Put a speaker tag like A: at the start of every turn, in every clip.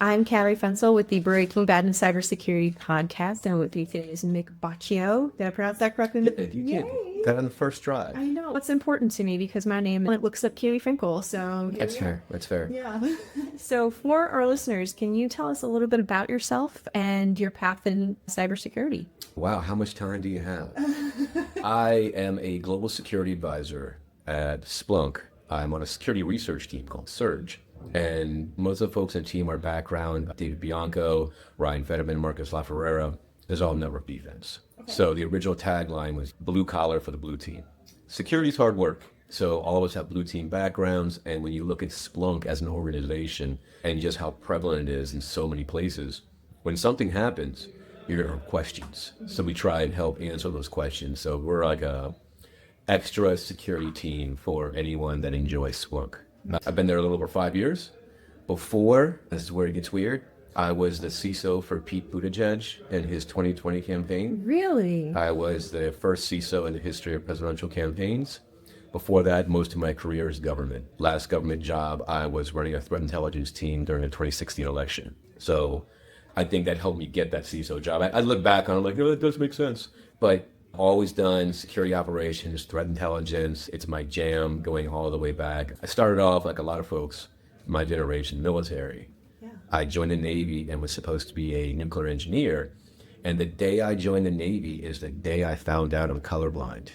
A: I'm Carrie Fencl with the Breaking Badness cybersecurity podcast, and with me today is Mick Baccio. Did I pronounce that correctly?
B: You did that on the first try.
A: I know. It's important to me because my name it looks up Carrie Fencl, so
B: That's fair. That's fair.
A: yeah. So for our listeners, can you tell us a little bit about yourself and your path in cybersecurity?
B: Wow, how much time do you have? I am a global security advisor at Splunk. I'm on a security research team called SURGe. And most of the folks in the team are background, David Bianco, Ryan Fetterman, Marcus LaFerrera, is all network defense. Okay. So the original tagline was blue collar for the blue team. Security's hard work. So all of us have blue team backgrounds. And when you look at Splunk as an organization and just how prevalent it is in so many places, when something happens, you're going to have questions. So we try and help answer those questions. So we're like a extra security team for anyone that enjoys Splunk. I've been there a little over 5 years. Before, this is where it gets weird, I was the CISO for Pete Buttigieg in his 2020 campaign.
A: Really?
B: I was the first CISO in the history of presidential campaigns. Before that, most of my career is government. Last government job, I was running a threat intelligence team during the 2016 election. So I think that helped me get that CISO job. I look back on it like, oh, that does make sense. But always done security operations, threat intelligence. It's my jam going all the way back. I started off like a lot of folks, my generation, military. Yeah. I joined the Navy and was supposed to be a nuclear engineer. And the day I joined the Navy is the day I found out I'm colorblind.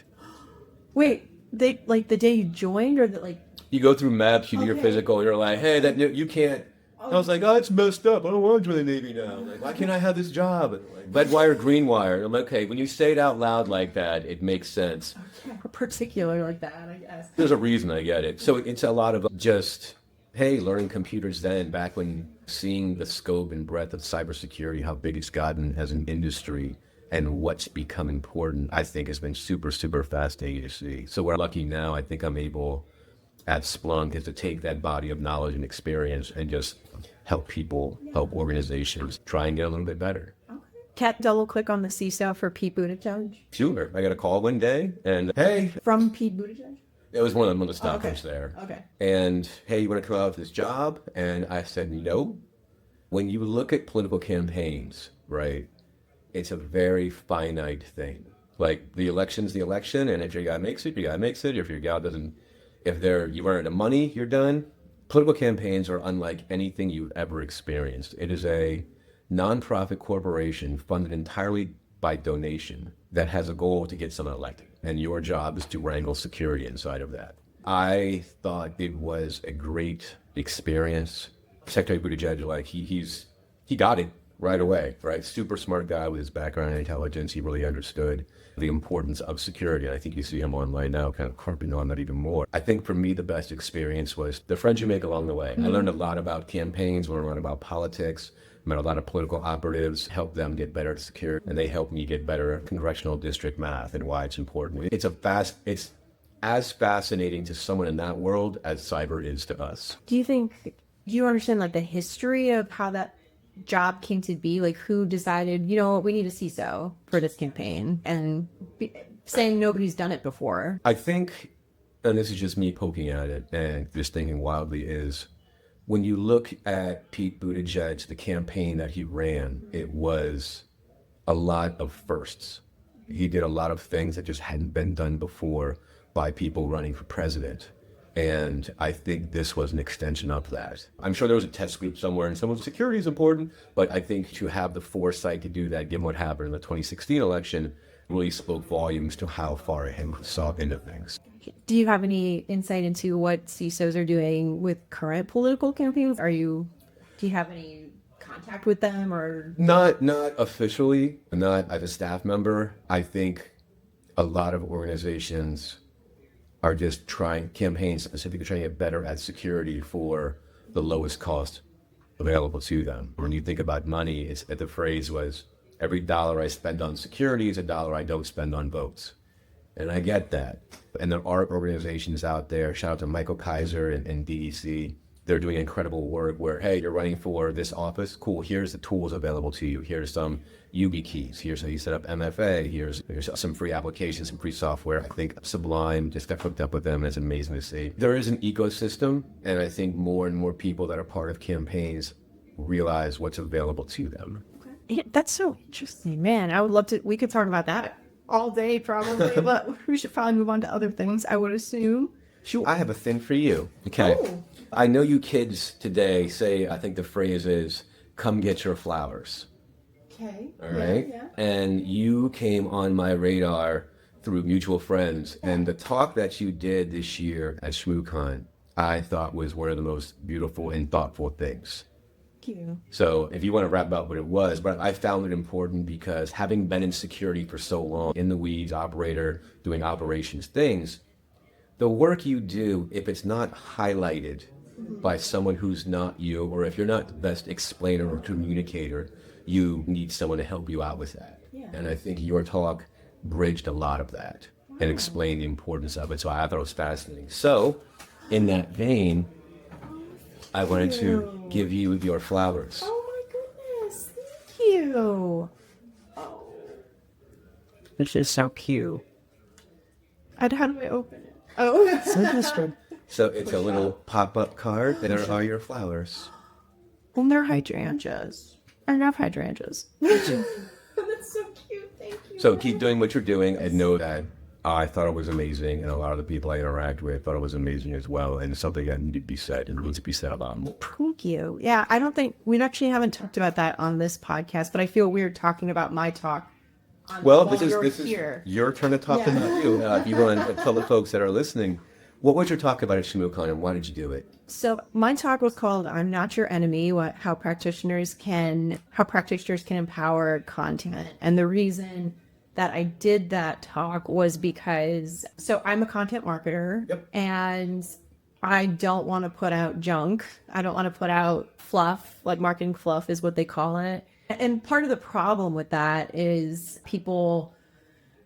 A: Wait, the day you joined, or
B: you go through maps, you do your physical, you're like, hey, that you can't. I was like, oh, it's messed up. I don't want to join the Navy now. Like, why can't I have this job? Like, red wire, green wire. I'm like, okay, when you say it out loud like that, it makes sense.
A: Okay. Particular like that, I guess.
B: There's a reason I get it. So it's a lot of just, hey, learning computers then, back when seeing the scope and breadth of cybersecurity, how big it's gotten as an industry and what's become important, I think has been super, super fascinating to see. So we're lucky now. I think I'm able at Splunk is to take that body of knowledge and experience and just help people, help organizations try and get a little bit better.
A: Okay. Can't double click on the CISO for Pete Buttigieg?
B: Sure. I got a call one day and, hey.
A: From Pete Buttigieg?
B: It was one of the staffers there.
A: Okay.
B: And, hey, you want to come out with this job? And I said, no. When you look at political campaigns, right, it's a very finite thing. Like the election's the election, and if your guy makes it, your guy makes it. If your gal doesn't, you earn the money, you're done. Political campaigns are unlike anything you've ever experienced. It is a nonprofit corporation funded entirely by donation that has a goal to get someone elected. And your job is to wrangle security inside of that. I thought it was a great experience. Secretary Buttigieg, like he got it right away, right? Super smart guy with his background in intelligence. He really understood the importance of security. And I think you see him online now kind of harping on that even more. I think for me, the best experience was the friends you make along the way. Mm-hmm. I learned a lot about campaigns, learned a lot about politics, met a lot of political operatives, helped them get better at security, and they helped me get better at congressional district math and why it's important. It's as fascinating to someone in that world as cyber is to us.
A: Do you understand the history of how that job came to be? Like, who decided, we need a CISO for this campaign, and saying nobody's done it before?
B: I think, and this is just me poking at it and just thinking wildly, is when you look at Pete Buttigieg, the campaign that he ran, it was a lot of firsts. He did a lot of things that just hadn't been done before by people running for president. And I think this was an extension of that. I'm sure there was a test group somewhere and someone's security is important, but I think to have the foresight to do that, given what happened in the 2016 election, really spoke volumes to how far ahead we saw into things.
A: Do you have any insight into what CISOs are doing with current political campaigns? Do you have any contact with them, or? Not
B: officially, not as a staff member. I think a lot of organizations are just campaigns specifically trying to get better at security for the lowest cost available to them. When you think about money, the phrase was, every dollar I spend on security is a dollar I don't spend on votes. And I get that. And there are organizations out there, shout out to Michael Kaiser and DEC, they're doing incredible work where, hey, you're running for this office, cool, here's the tools available to you. Here's some YubiKeys. Here's how you set up MFA. Here's some free applications, some free software. I think Sublime just got hooked up with them, and it's amazing to see. There is an ecosystem, and I think more and more people that are part of campaigns realize what's available to them.
A: Yeah, that's so interesting, man. I would love to. We could talk about that all day, probably. But we should probably move on to other things, I would assume.
B: Sure, I have a thing for you. Okay.
A: Oh.
B: I know you kids today say, I think the phrase is, come get your flowers.
A: Okay.
B: All right.
A: Yeah.
B: And you came on my radar through mutual friends. And the talk that you did this year at ShmooCon, I thought was one of the most beautiful and thoughtful things.
A: Thank you.
B: So if you want to wrap up what it was, but I found it important because having been in security for so long, in the weeds, operator, doing operations things, the work you do, if it's not highlighted by someone who's not you, or if you're not the best explainer or communicator, you need someone to help you out with that.
A: Yeah.
B: And I think your talk bridged a lot of that and explained the importance of it. So I thought it was fascinating. So in that vein, I wanted to give you your flowers.
A: Oh my goodness. Thank you. Oh. This is so cute. And how do I open it? Oh, so interesting.
B: So it's a little pop-up card, and there are your flowers.
A: Well, they're hydrangeas. I love hydrangeas. That's so cute. Thank you.
B: So keep doing what you're doing, and know that I thought it was amazing, and a lot of the people I interact with thought it was amazing as well, and it's something that needs to be said and needs to be said about more.
A: Thank you. Yeah, I don't think we actually haven't talked about that on this podcast, but I feel weird talking about my talk.
B: Well, this is
A: here.
B: your turn to talk about you. If you want to tell the folks that are listening, what was your talk about at ShmooCon, and why did you do it?
A: So my talk was called "I'm Not Your Enemy: How practitioners can empower content." And the reason that I did that talk was because I'm a content marketer.
B: Yep.
A: And I don't want to put out junk. I don't want to put out fluff, like marketing fluff is what they call it. And part of the problem with that is people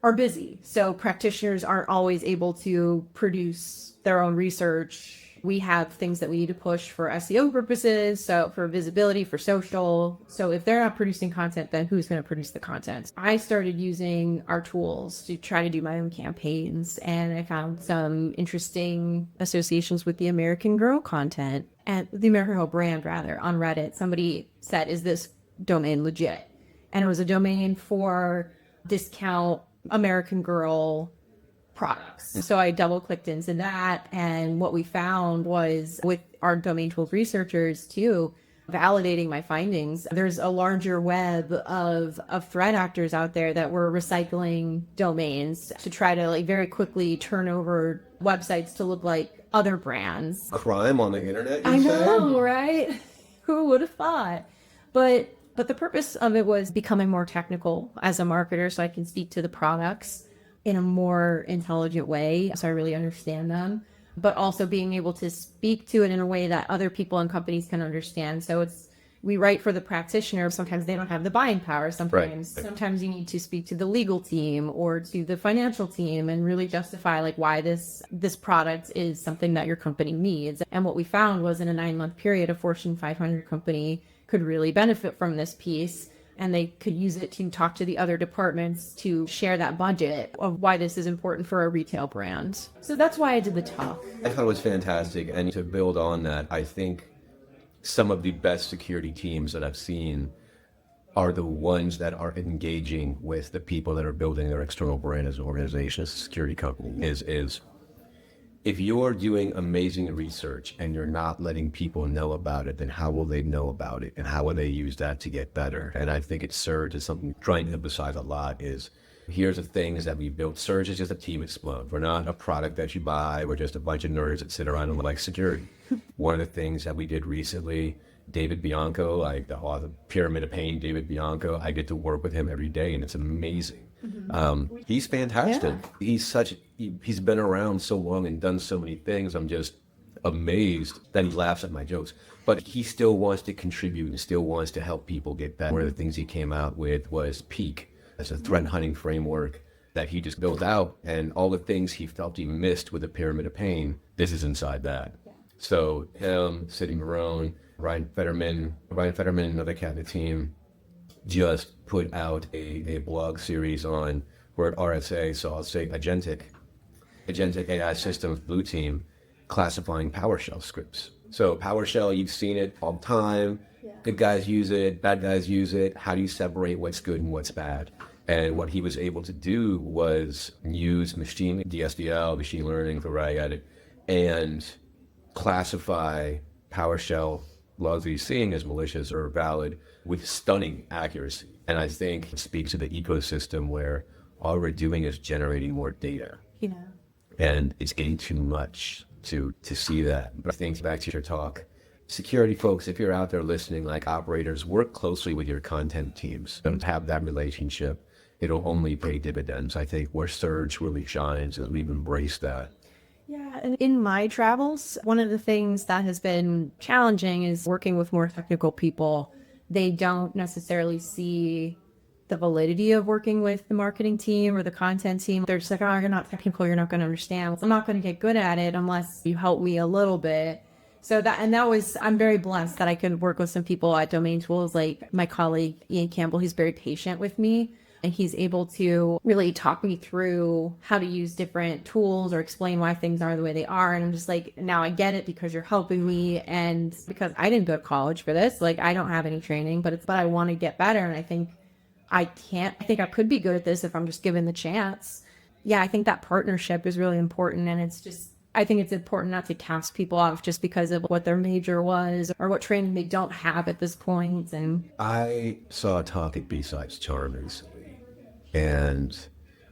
A: are busy. So practitioners aren't always able to produce their own research. We have things that we need to push for SEO purposes, so for visibility, for social. So if they're not producing content, then who's going to produce the content? I started using our tools to try to do my own campaigns, and I found some interesting associations with the American Girl content and the American Girl brand, rather, on Reddit. Somebody said, "Is this domain legit?" And it was a domain for discount American Girl products. So I double clicked into that, and what we found was, with our domain tools researchers too, validating my findings, there's a larger web of threat actors out there that were recycling domains to try to like very quickly turn over websites to look like other brands.
B: Crime on the internet, you
A: I
B: say?
A: know, right? Who would have thought? But the purpose of it was becoming more technical as a marketer, so I can speak to the products in a more intelligent way, so I really understand them, but also being able to speak to it in a way that other people and companies can understand. So we write for the practitioner. Sometimes they don't have the buying power. Sometimes you need to speak to the legal team or to the financial team and really justify like why this product is something that your company needs. And what we found was, in a 9-month period, a Fortune 500 company could really benefit from this piece, and they could use it to talk to the other departments to share that budget of why this is important for a retail brand. So that's why I did the talk.
B: I thought it was fantastic. And to build on that, I think some of the best security teams that I've seen are the ones that are engaging with the people that are building their external brand as an organization, as a security company. Is if you're doing amazing research and you're not letting people know about it, then how will they know about it? And how will they use that to get better? And I think SURGe is something I'm trying to emphasize a lot is, here's the things that we built. SURGe is just a team at Splunk. We're not a product that you buy. We're just a bunch of nerds that sit around and like security. One of the things that we did recently, David Bianco, like the author, Pyramid of Pain, David Bianco, I get to work with him every day, and it's amazing. He's fantastic. Yeah. He's been around so long and done so many things. I'm just amazed that he laughs at my jokes. But he still wants to contribute and still wants to help people get better. One of the things he came out with was Peak, as a threat hunting framework that he just built out, and all the things he felt he missed with the Pyramid of Pain, this is inside that. Yeah. So him, Sidney Marone, Ryan Fetterman, another cat in the team, just put out a blog series on, we're at RSA, so I'll say Agentic AI Systems Blue Team, classifying PowerShell scripts. So PowerShell, you've seen it all the time. Yeah. Good guys use it, bad guys use it. How do you separate what's good and what's bad? And what he was able to do was use DSDL, machine learning, for right at it, and classify PowerShell logs that he's seeing as malicious or valid with stunning accuracy. And I think it speaks to the ecosystem where all we're doing is generating more data.
A: Yeah.
B: And it's getting too much to see that. But I think back to your talk, security folks, if you're out there listening, like operators, work closely with your content teams. Don't have that relationship. It'll only pay dividends. I think where SURGe really shines is we've embraced that.
A: Yeah, and in my travels, one of the things that has been challenging is working with more technical people. They don't necessarily see the validity of working with the marketing team or the content team. They're just like, oh, you're not technical, you're not going to understand. I'm not going to get good at it unless you help me a little bit. So I'm very blessed that I could work with some people at Domain Tools, like my colleague, Ian Campbell. He's very patient with me. And he's able to really talk me through how to use different tools or explain why things are the way they are. And I'm just like, now I get it because you're helping me. And because I didn't go to college for this, like I don't have any training, but I want to get better. And I think I could be good at this if I'm just given the chance. Yeah, I think that partnership is really important. And I think it's important not to cast people off just because of what their major was or what training they don't have at this point. And
B: I saw a talk at B-Sides Charm recently. And,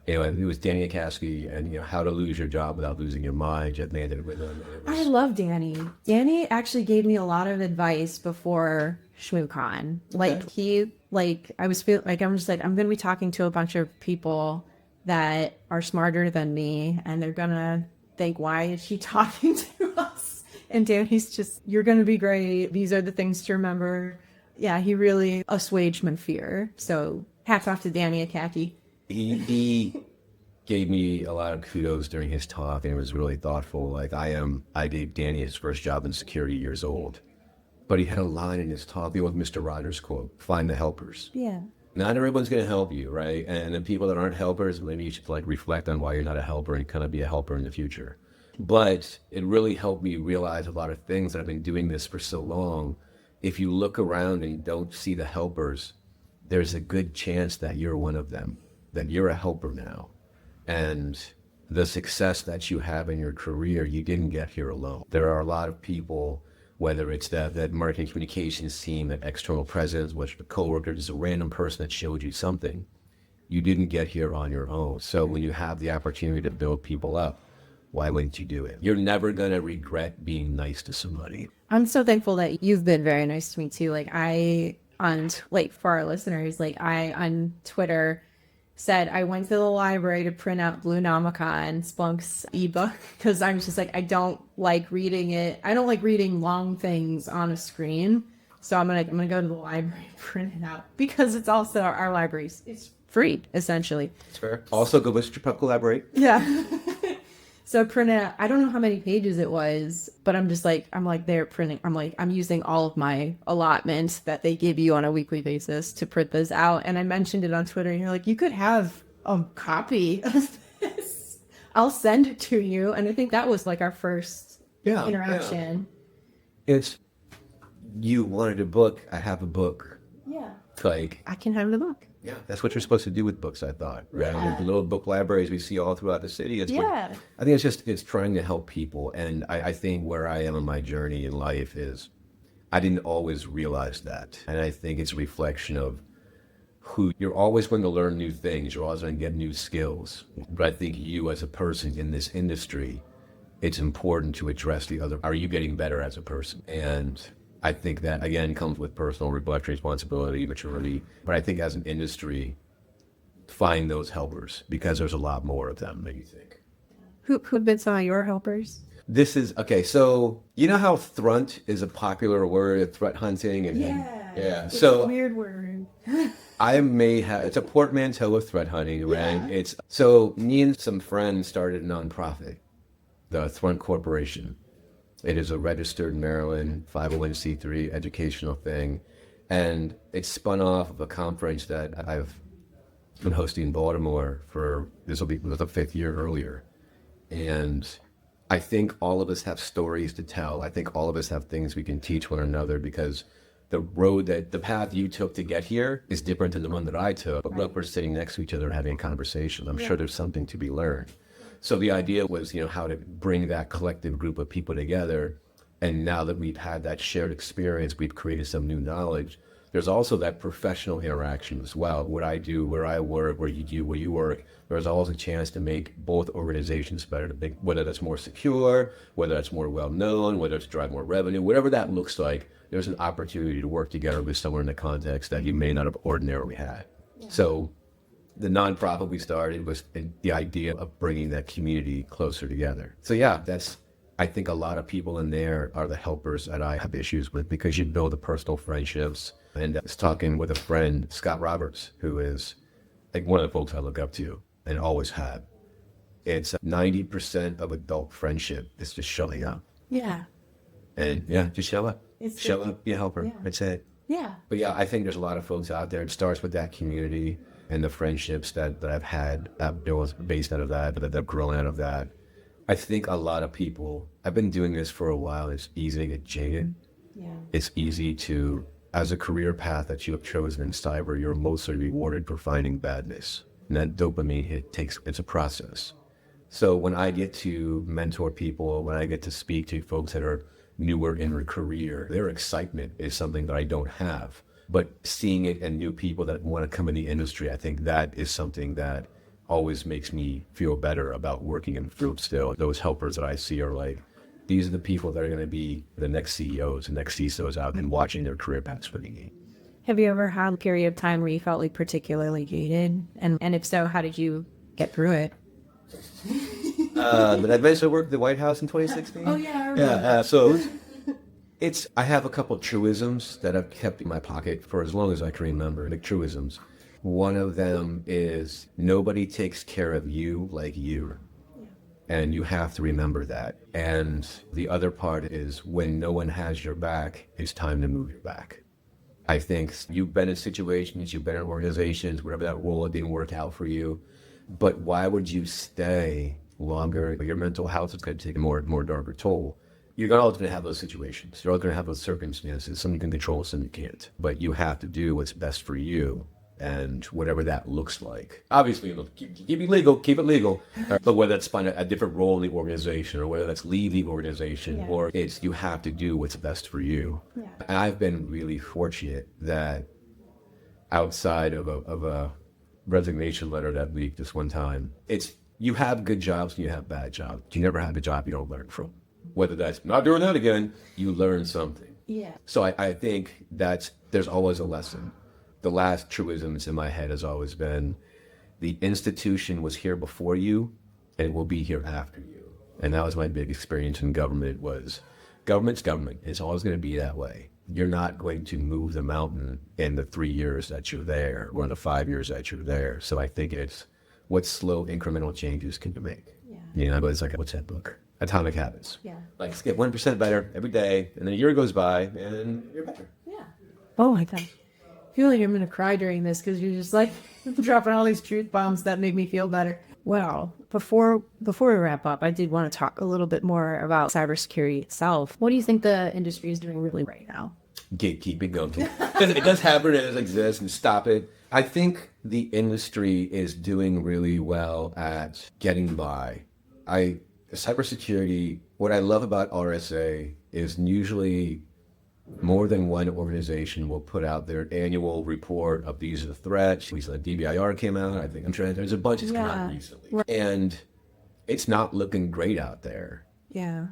B: it was Danny Akaski and, how to lose your job without losing your mind. Jeff landed with him.
A: I love Danny. Danny actually gave me a lot of advice before ShmooCon. I'm going to be talking to a bunch of people that are smarter than me, and they're going to think, why is she talking to us? And Danny's just, you're going to be great. These are the things to remember. Yeah, he really assuaged my fear. So hats off to Danny Akaki.
B: He gave me a lot of kudos during his talk, and it was really thoughtful. I gave Danny his first job in security years old, but he had a line in his talk, the old Mr. Rogers quote, find the helpers.
A: Yeah.
B: Not everyone's going to help you, right? And the people that aren't helpers, maybe you should reflect on why you're not a helper and kind of be a helper in the future. But it really helped me realize a lot of things that I've been doing this for so long. If you look around and you don't see the helpers, there's a good chance that you're one of them, that you're a helper now. And the success that you have in your career, you didn't get here alone. There are a lot of people, whether it's that marketing communications team, that external presence, which the coworker, just a random person that showed you something. You didn't get here on your own. So when you have the opportunity to build people up, why wouldn't you do it? You're never going to regret being nice to somebody.
A: I'm so thankful that you've been very nice to me too. For our listeners, I on Twitter said I went to the library to print out Blue Namaka and Splunk's ebook because I'm just I don't like reading it. I don't like reading long things on a screen. So I'm gonna go to the library and print it out because it's also our libraries. It's free essentially.
B: That's fair. Also, go visit your pub collaborate.
A: Yeah. So print out, I don't know how many pages it was, but I'm they're printing. I'm using all of my allotments that they give you on a weekly basis to print this out. And I mentioned it on Twitter and you're like, you could have a copy of this. I'll send it to you. And I think that was our first interaction.
B: Yeah. You wanted a book. I have a book.
A: Yeah.
B: It's
A: I can have the book.
B: Yeah, that's what you're supposed to do with books, I thought. Right?
A: Yeah.
B: The little book libraries we see all throughout the city. I think it's trying to help people. And I think where I am in my journey in life is I didn't always realize that. And I think it's a reflection of who you're always going to learn new things. You're always going to get new skills. But I think you as a person in this industry, it's important to address the other. Are you getting better as a person? And I think that, again, comes with personal reflection, responsibility, maturity. But I think as an industry, find those helpers because there's a lot more of them than you think.
A: Who've been some of your helpers?
B: This is, okay, so you know how thrunt is a popular word, threat hunting?
A: It's a weird word.
B: It's a portmanteau of threat hunting, right?
A: Yeah.
B: So me and some friends started a nonprofit, the Thrunt Corporation. It is a registered Maryland 501c3 educational thing. And it spun off of a conference that I've been hosting in Baltimore this will be the 5th year earlier. And I think all of us have stories to tell. I think all of us have things we can teach one another because the path you took to get here is different than the one that I took. But look, we're sitting next to each other having a conversation. I'm sure there's something to be learned. So the idea was, how to bring that collective group of people together. And now that we've had that shared experience, we've created some new knowledge. There's also that professional interaction as well. What I do, where I work, where you do, where you work, there's always a chance to make both organizations better, whether that's more secure, whether that's more well-known, whether it's drive more revenue, whatever that looks like, there's an opportunity to work together with someone in a context that you may not have ordinarily had. Yeah. So the nonprofit we started was the idea of bringing that community closer together. So yeah, I think a lot of people in there are the helpers that I have issues with, because you build the personal friendships. And I was talking with a friend, Scott Roberts, who is like one of the folks I look up to and always have. It's 90% of adult friendship is just showing up.
A: Yeah.
B: And yeah, just show up. Show up, be a helper. Yeah. That's it.
A: Yeah.
B: But yeah, I think there's a lot of folks out there. It starts with that community and the friendships that I've had based out of that have grown out of that. I think a lot of people, I've been doing this for a while, it's easy to get jaded. Yeah. It's easy to, as a career path that you have chosen in cyber, you're mostly rewarded for finding badness. And that dopamine hit it's a process. So when I get to mentor people, when I get to speak to folks that are newer in their career, their excitement is something that I don't have. But seeing it in new people that want to come in the industry, I think that is something that always makes me feel better about working in Fruit still. Those helpers that I see are like, these are the people that are going to be the next CEOs, the next CISOs out and watching their career paths for the game.
A: Have you ever had a period of time where you felt like particularly jaded? And if so, how did you get through it?
B: Did I eventually work at the White House in 2016?
A: Oh yeah, I remember.
B: Yeah, so I have a couple of truisms that I've kept in my pocket for as long as I can remember, like truisms. One of them is nobody takes care of you like you. And you have to remember that. And the other part is when no one has your back, it's time to move your back. I think you've been in situations, you've been in organizations, wherever that role didn't work out for you. But why would you stay longer? Your mental health is going to take a more darker toll. You're always going to have those situations. You're always going to have those circumstances. Some you can control, some you can't. But you have to do what's best for you. And whatever that looks like. Obviously, keep it legal. But whether that's find a different role in the organization, or whether that's leave the organization, or it's you have to do what's best for you. Yeah. And I've been really fortunate that outside of a resignation letter that leaked this one time, it's you have good jobs and you have bad jobs. You never have a job you don't learn from. Whether that's not doing that again, you learn something. Yeah. So I think there's always a lesson. The last truisms in my head has always been, the institution was here before you and it will be here after you. And that was my big experience in government was, government's government. It's always going to be that way. You're not going to move the mountain in the 3 years that you're there or in the 5 years that you're there. So I think it's what slow incremental changes can you make? Yeah. But it's like, what's that book? Atomic Habits. Yeah. Like, let's get 1% better every day. And then a year goes by and you're better.
A: Yeah. Oh my God. I feel like I'm going to cry during this because you're just like dropping all these truth bombs that make me feel better. Well, before we wrap up, I did want to talk a little bit more about cybersecurity itself. What do you think the industry is doing really right now?
B: Keep it going. It does happen, it does exist, and stop it. I think the industry is doing really well at getting by. Cybersecurity, what I love about RSA is usually more than one organization will put out their annual report of these are the threats. We saw DBIR came out. I think there's a bunch that's come out recently. Right. And it's not looking great out there. Yeah.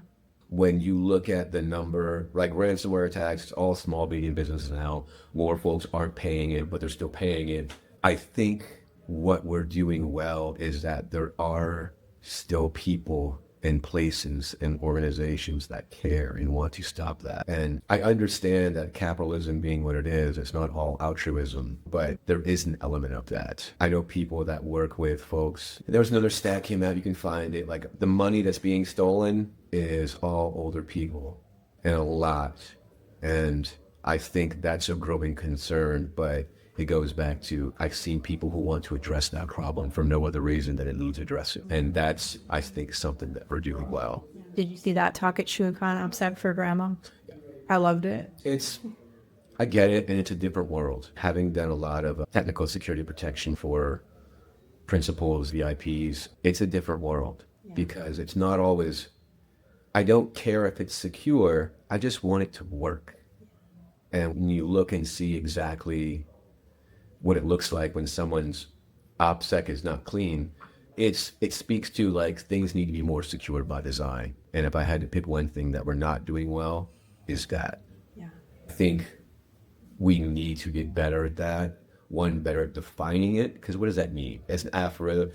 B: When you look at the number, like ransomware attacks, it's all small, medium businesses now. More folks aren't paying it, but they're still paying it. I think what we're doing well is that there are still people in places and organizations that care and want to stop that. And I understand that capitalism being what it is, it's not all altruism, but there is an element of that. I know people that work with folks. There was another stat came out, you can find it, like the money that's being stolen is all older people, and a lot. And I think that's a growing concern, but it goes back to, I've seen people who want to address that problem for no other reason than it needs addressing. And that's, I think, something that we're doing well.
A: Did you see that talk at ShuaCon upset for grandma? Yeah. I loved it.
B: I get it, and it's a different world. Having done a lot of technical security protection for principals, VIPs, it's a different world because it's not always, I don't care if it's secure, I just want it to work. And when you look and see exactly what it looks like when someone's OPSEC is not clean, it speaks to like things need to be more secure by design. And if I had to pick one thing that we're not doing well, is that.
A: Yeah.
B: I think we need to get better at that. One, better at defining it, because what does that mean? As an aphorism,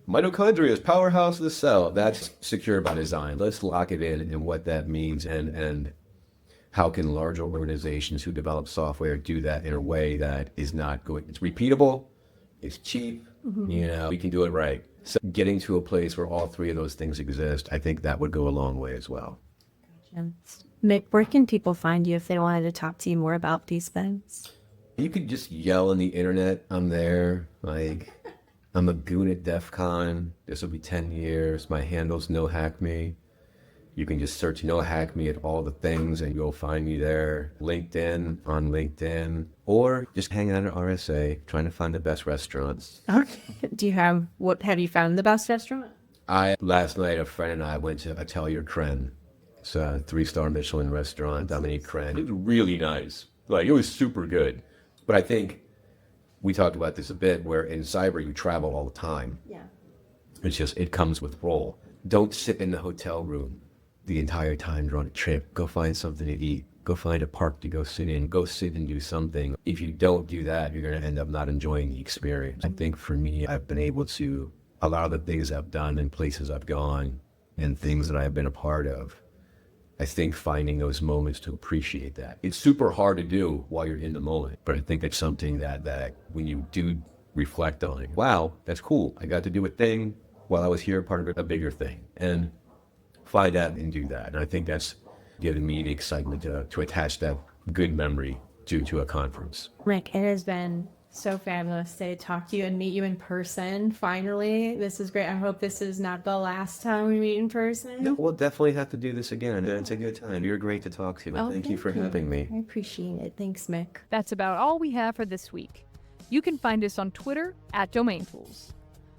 B: mitochondria is powerhouse of the cell. That's secure by design. Let's lock it in and what that means, and how can larger organizations who develop software do that in a way that is not going, it's repeatable, it's cheap, we can do it right. So getting to a place where all three of those things exist, I think that would go a long way as well.
A: Gotcha. Mick, where can people find you if they wanted to talk to you more about these things?
B: You could just yell on the internet. I'm there. Like, I'm a goon at DEF CON. This will be 10 years. My handle's no hack me. You can just search no hack me at all the things and you'll find me there. LinkedIn, on LinkedIn, or just hang out at RSA, trying to find the best restaurants.
A: Okay. Have you found the best restaurant?
B: Last night, a friend and I went to Atelier Cren. It's a 3-star Michelin restaurant, Dominique Cren. It was really nice. Like, it was super good. But I think we talked about this a bit, where in cyber, you travel all the time.
A: Yeah.
B: It's just, it comes with role. Don't sit in the hotel room the entire time you're on a trip. Go find something to eat. Go find a park to go sit in. Go sit and do something. If you don't do that, you're going to end up not enjoying the experience. I think for me, I've been able to, a lot of the things I've done and places I've gone and things that I've been a part of, I think finding those moments to appreciate that. It's super hard to do while you're in the moment, but I think it's something that when you do reflect on it, wow, that's cool. I got to do a thing while I was here, part of a bigger thing, and find out and do that. And I think that's given me the excitement to attach that good memory to a conference.
A: Rick, it has been so fabulous to talk to you and meet you in person. Finally, this is great. I hope this is not the last time we meet in person.
B: No, we'll definitely have to do this again. It's a good time. You're great to talk to.
A: Oh,
B: thank you for having me.
A: I appreciate it. Thanks, Mick.
C: That's about all we have for this week. You can find us on Twitter @DomainTools.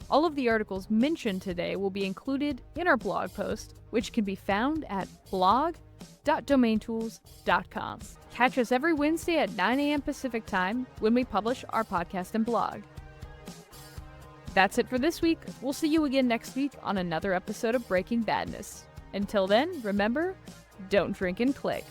C: All of the articles mentioned today will be included in our blog post, which can be found at blog.domaintools.com. Catch us every Wednesday at 9 a.m. Pacific Time when we publish our podcast and blog. That's it for this week. We'll see you again next week on another episode of Breaking Badness. Until then, remember, don't drink and click.